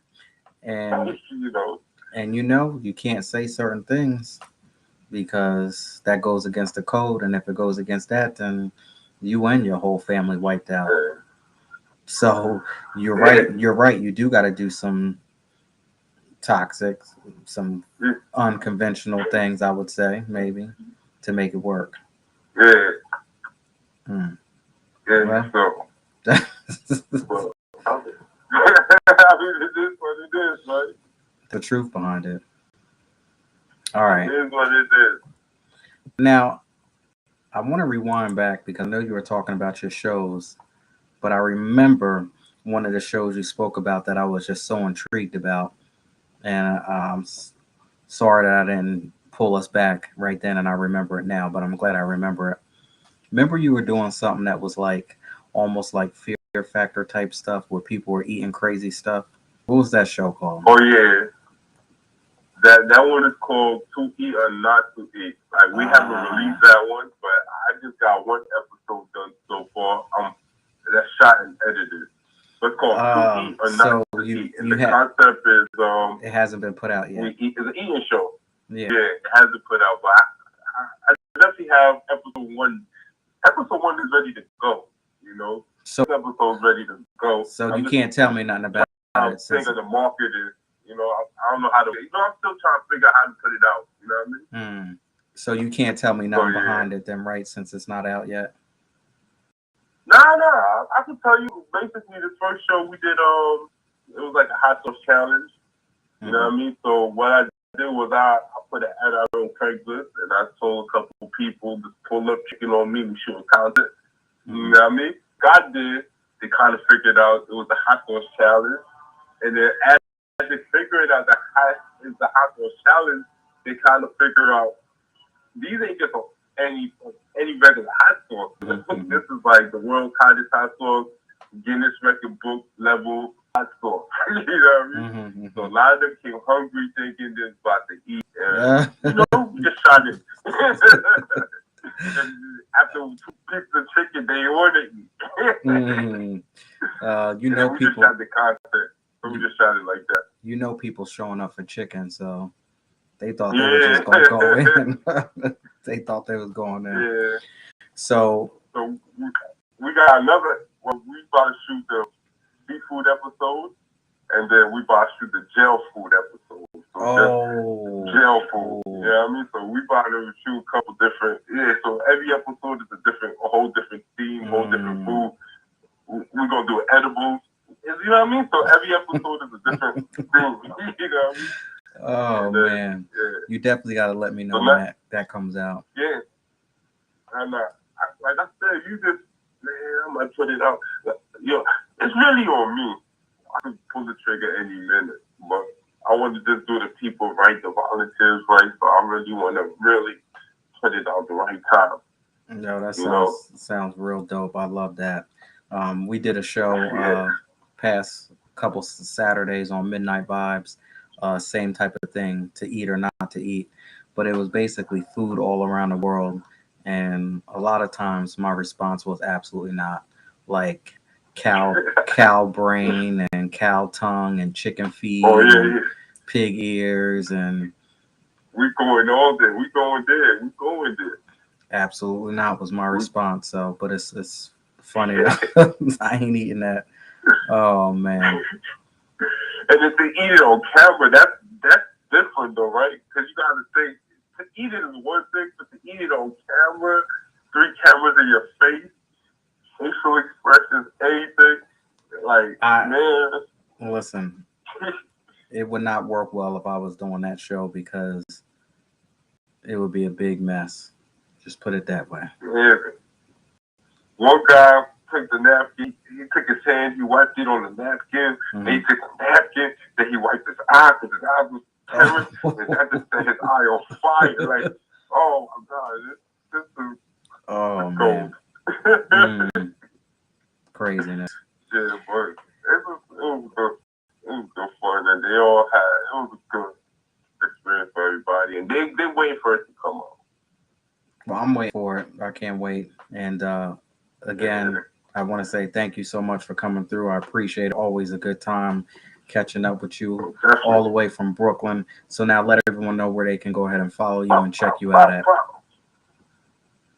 And You know, you can't say certain things because that goes against the code. And if it goes against that, then you and your whole family wiped out. So you're right. yeah, You're right. You do got to do some toxic, some yeah, unconventional things, I would say, maybe, to make it work. yeah, Hmm. yeah. Well, So, the but, I mean, it is what it is, right? truth behind it. All It right. is what it is. Now, I want to rewind back because I know you were talking about your shows, but I remember one of the shows you spoke about that I was just so intrigued about. And sorry that I didn't pull us back right then and I remember it now, but I'm glad I remember it. Remember you were doing something that was like almost like Fear Factor type stuff where people were eating crazy stuff. What was that show called? Oh yeah, that one is called To Eat or Not to Eat. Like we haven't Ah, released that one, but I just got one episode done so far. That's shot and edited. So it's called To Eat or Not so to you Eat, and you the had concept is it hasn't been put out we yet. eat. It's an eating show. Yeah. Yeah, it hasn't put out, but I definitely have episode one. Episode one is ready to go. You know, So episode's ready to go. you I'm just can't tell me nothing about it think since of the market is. You know, I don't know how to. You know, I'm still trying to figure out how to put it out. You know what I mean? so you can't tell me So nothing yeah. behind it then, right? Since it's not out yet. Nah. I can tell you. Basically, the first show we did, it was like a hot sauce challenge. You know Hmm. what I mean? So what I did was I put an ad out on Craigslist, and I told a couple people to pull up, chicken on me, we shoot content. You Hmm. know what I mean? God did. They kind of figured out it was the hot sauce challenge, and then as they figured out the hot sauce challenge, they kind of figure out these ain't just any regular hot sauce. Mm-hmm. This is like the world's hottest hot sauce, Guinness record book level hot sauce. You know what I mean? Mm-hmm. So a lot of them came hungry thinking they're about to eat. Yeah. We just shot it. After 2 pieces of chicken, they want to eat. Mm-hmm. You And then know we just people. shot the content. So we just shot it like that. You know people showing up for chicken, so they thought they were Yeah. just gonna go in. They thought they was going in. Yeah. So So we got another. Well, we about to shoot the seafood episode, and then we about to shoot the jail food episode. So oh, jail food. You know what I mean? So we about to shoot a couple different. Yeah. So every episode is a whole different theme, whole different food. We're gonna do edibles. You know what I mean? So every episode is a different thing. You know what I mean? Oh And man, yeah. you definitely got to let me know So when that comes out. Yeah. And like I said, you just man, I'm gonna put it out. It's really on me. I can pull the trigger any minute, but I want to just do the people right, the volunteers right. So I really want to really put it out the right time. No, that You know? sounds real dope. I love that. We did a show Yeah. past couple Saturdays on Midnight Vibes, same type of thing, to eat or not to eat, but it was basically food all around the world, and a lot of times my response was absolutely not, like cow brain and cow tongue and chicken feet Oh yeah, and yeah. pig ears and We going all day. We going there. We going there. absolutely not was my We, response. So, but it's funny. I ain't eating that. Oh man. and if they eat it on camera, that's different though, right? Because you got to think to eat it is one thing, but to eat it on camera, 3 cameras in your face, facial expressions, anything, like man. Listen, it would not work well if I was doing that show because it would be a big mess. Just put it that way. Yeah. One guy took the napkin, he took his hand, he wiped it on the napkin, Mm-hmm. then he took the napkin, then he wiped his eye because his eye was tearing, and that just set his eye on fire. Like, oh my God, this is Oh gold. man. Craziness. Yeah, but it was good fun, and they all had it was a good experience for everybody, and they waiting for it to come out. Well, I'm waiting for it. I can't wait. And again, I want to say thank you so much for coming through. I appreciate it. Always a good time catching up with you all the way from Brooklyn. So now let everyone know where they can go ahead and follow you and check you out at.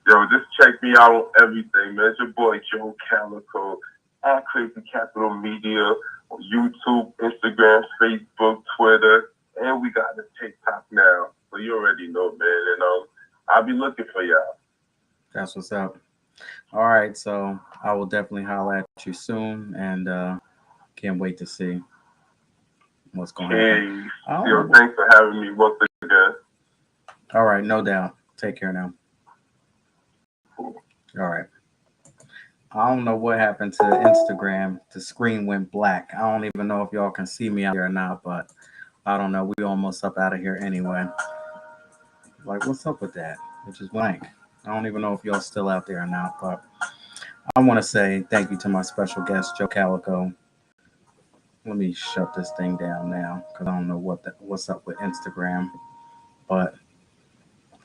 Yo, just check me out on everything, man. It's your boy Joe Calico at Crazy Capital Media on YouTube, Instagram, Facebook, Twitter, and we got the TikTok now. So you already know, man. And I'll be looking for y'all. That's what's up. All right, so I will definitely holler at you soon, and can't wait to see what's going to happen. Yo, thanks for having me once again. All right, no doubt. Take care now. All right. I don't know what happened to Instagram. The screen went black. I don't even know if y'all can see me out here or not, but I don't know. We almost up out of here anyway. Like, what's up with that? It just blank. I don't even know if y'all still out there or not, but I want to say thank you to my special guest, Joe Calico. Let me shut this thing down now because I don't know what's up with Instagram, but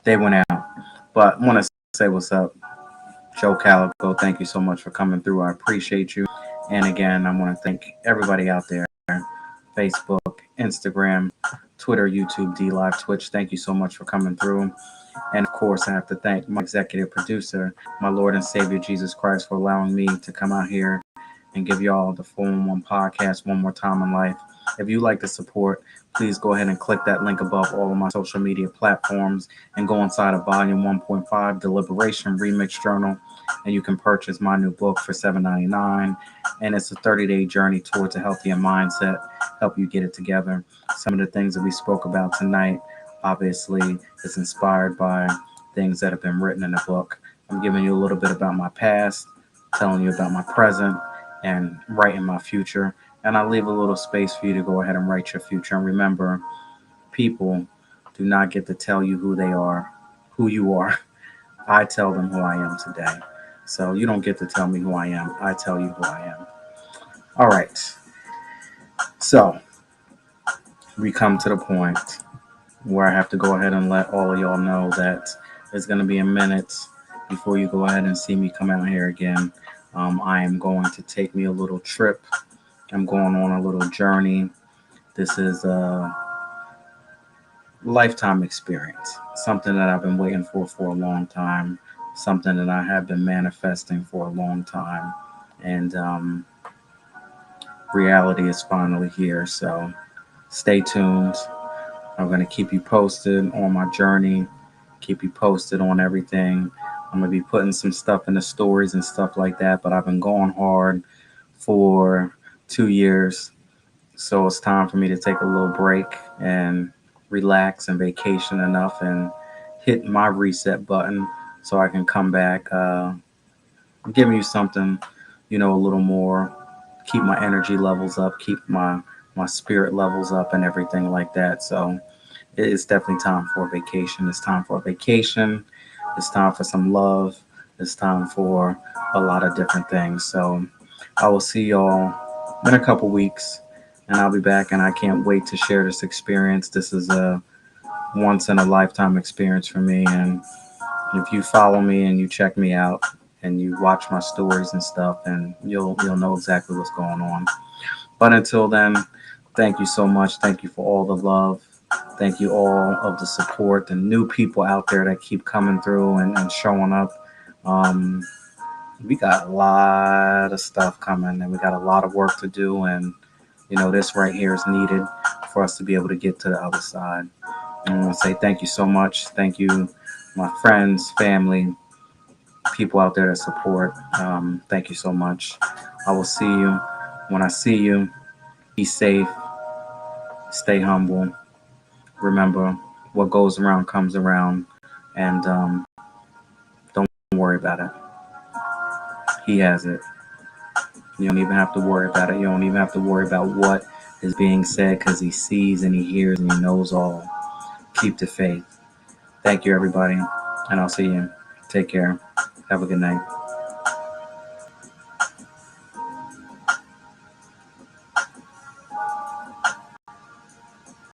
they went out. But I want to say what's up, Joe Calico. Thank you so much for coming through. I appreciate you. And again, I want to thank everybody out there, Facebook, Instagram, Twitter, YouTube, D Live, Twitch. Thank you so much for coming through. And of course, I have to thank my executive producer, my Lord and Savior Jesus Christ, for allowing me to come out here and give y'all the 411 podcast one more time in life. If you like to support, please go ahead and click that link above all of my social media platforms and go inside of Volume 1.5 Deliberation Remix Journal, and you can purchase my new book for $7.99. And it's a 30-day journey towards a healthier mindset, help you get it together. Some of the things that we spoke about tonight, obviously, is inspired by things that have been written in the book. I'm giving you a little bit about my past, telling you about my present, and writing my future. And I leave a little space for you to go ahead and write your future. And remember, people do not get to tell you who you are. I tell them who I am today. So you don't get to tell me who I am. I tell you who I am. All right. So we come to the point where I have to go ahead and let all of y'all know that it's going to be a minute before you go ahead and see me come out here again. I am going to take me a little trip. I'm going on a little journey. This is a lifetime experience, something that I've been waiting for a long time, something that I have been manifesting for a long time. And reality is finally here. So stay tuned. I'm going to keep you posted on my journey, keep you posted on everything. I'm going to be putting some stuff in the stories and stuff like that, but I've been going hard for 2 years. So it's time for me to take a little break and relax and vacation enough and hit my reset button so I can come back, giving you something, a little more, keep my energy levels up, keep my spirit levels up and everything like that. So it's definitely time for a vacation. It's time for a vacation. It's time for some love. It's time for a lot of different things. So I will see y'all in a couple weeks and I'll be back and I can't wait to share this experience. This is a once in a lifetime experience for me. And if you follow me and you check me out and you watch my stories and stuff, and you'll know exactly what's going on. But until then, thank you so much. Thank you for all the love. Thank you all of the support, the new people out there that keep coming through and showing up. Um, we got a lot of stuff coming and we got a lot of work to do. And, this right here is needed for us to be able to get to the other side. And I want to say thank you so much. Thank you, my friends, family, people out there that support. Thank you so much. I will see you when I see you. Be safe, stay humble. Remember, what goes around comes around, and don't worry about it. He has it. You don't even have to worry about it. You don't even have to worry about what is being said because he sees and he hears and he knows all. Keep the faith. Thank you, everybody, and I'll see you. Take care. Have a good night.